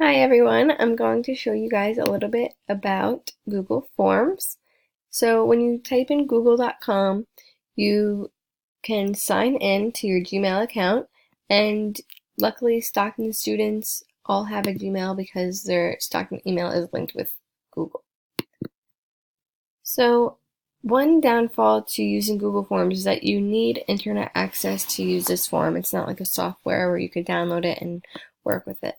Hi everyone, I'm going to show you guys a little bit about Google Forms. So when you type in google.com, you can sign in to your Gmail account, and luckily Stockton students all have a Gmail because their Stockton email is linked with Google. So one downfall to using Google Forms is that you need internet access to use this form. It's not like a software where you could download it and work with it.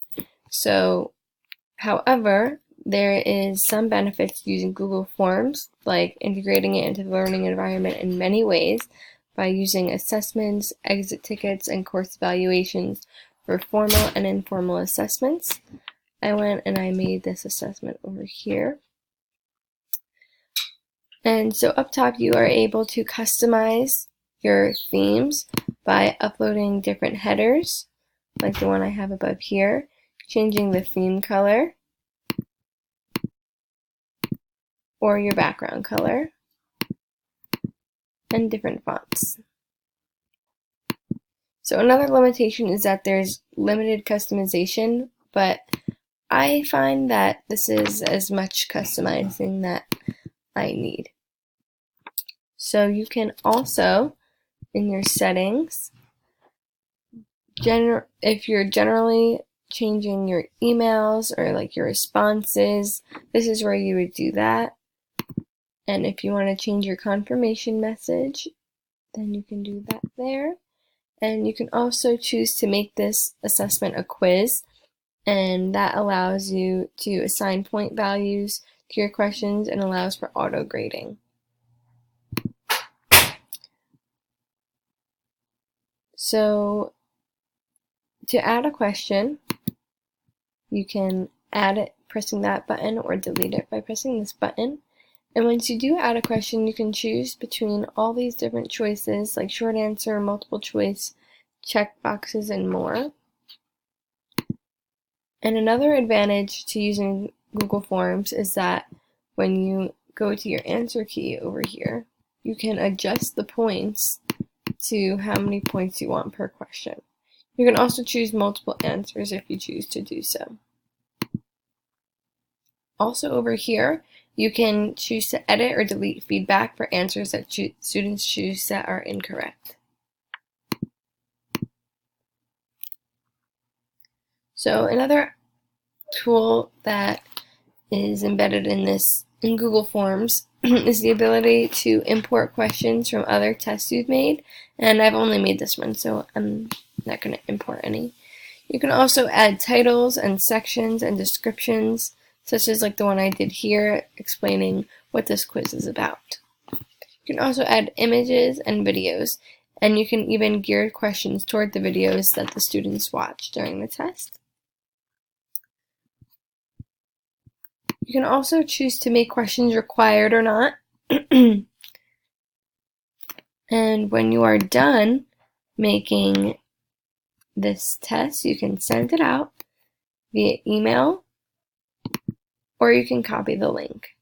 However, there is some benefits to using Google Forms, like integrating it into the learning environment in many ways by using assessments, exit tickets, and course evaluations for formal and informal assessments. I went and I made this assessment over here. And so up top, you are able to customize your themes by uploading different headers, like the one I have above here, changing the theme color, or your background color, and different fonts. So another limitation is that there's limited customization, but I find that this is as much customizing that I need. So you can also, in your settings, if you're generally changing your emails or like your responses, this is where you would do that. And if you want to change your confirmation message, then you can do that there. And you can also choose to make this assessment a quiz, and that allows you to assign point values to your questions and allows for auto grading. So to add a question, you can add it pressing that button or delete it by pressing this button. And once you do add a question, you can choose between all these different choices like short answer, multiple choice, check boxes, and more. And another advantage to using Google Forms is that when you go to your answer key over here, you can adjust the points to how many points you want per question. You can also choose multiple answers if you choose to do so. Also over here, you can choose to edit or delete feedback for answers that students choose that are incorrect. So another tool that is embedded in Google Forms is the ability to import questions from other tests you've made, and I've only made this one, so I'm not going to import any. You can also add titles and sections and descriptions, such as like the one I did here, explaining what this quiz is about. You can also add images and videos, and you can even gear questions toward the videos that the students watch during the test. You can also choose to make questions required or not. And when you are done making this test, you can send it out via email, or you can copy the link.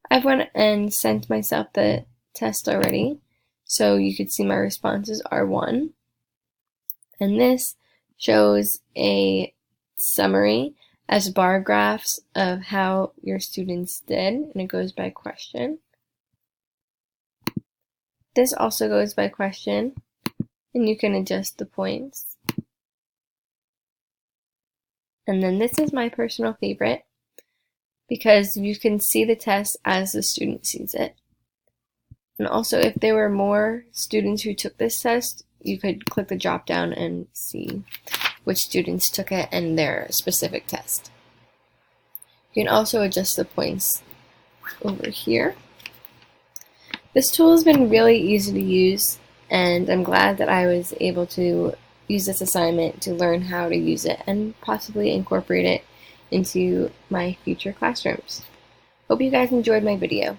I've went and sent myself the test already, so you could see my responses are 1. And this shows a summary as bar graphs of how your students did, and it goes by question. This also goes by question, and you can adjust the points. And then this is my personal favorite because you can see the test as the student sees it. And also, if there were more students who took this test, you could click the drop down and see which students took it and their specific test. You can also adjust the points over here. This tool has been really easy to use, and I'm glad that I was able to use this assignment to learn how to use it and possibly incorporate it into my future classrooms. Hope you guys enjoyed my video.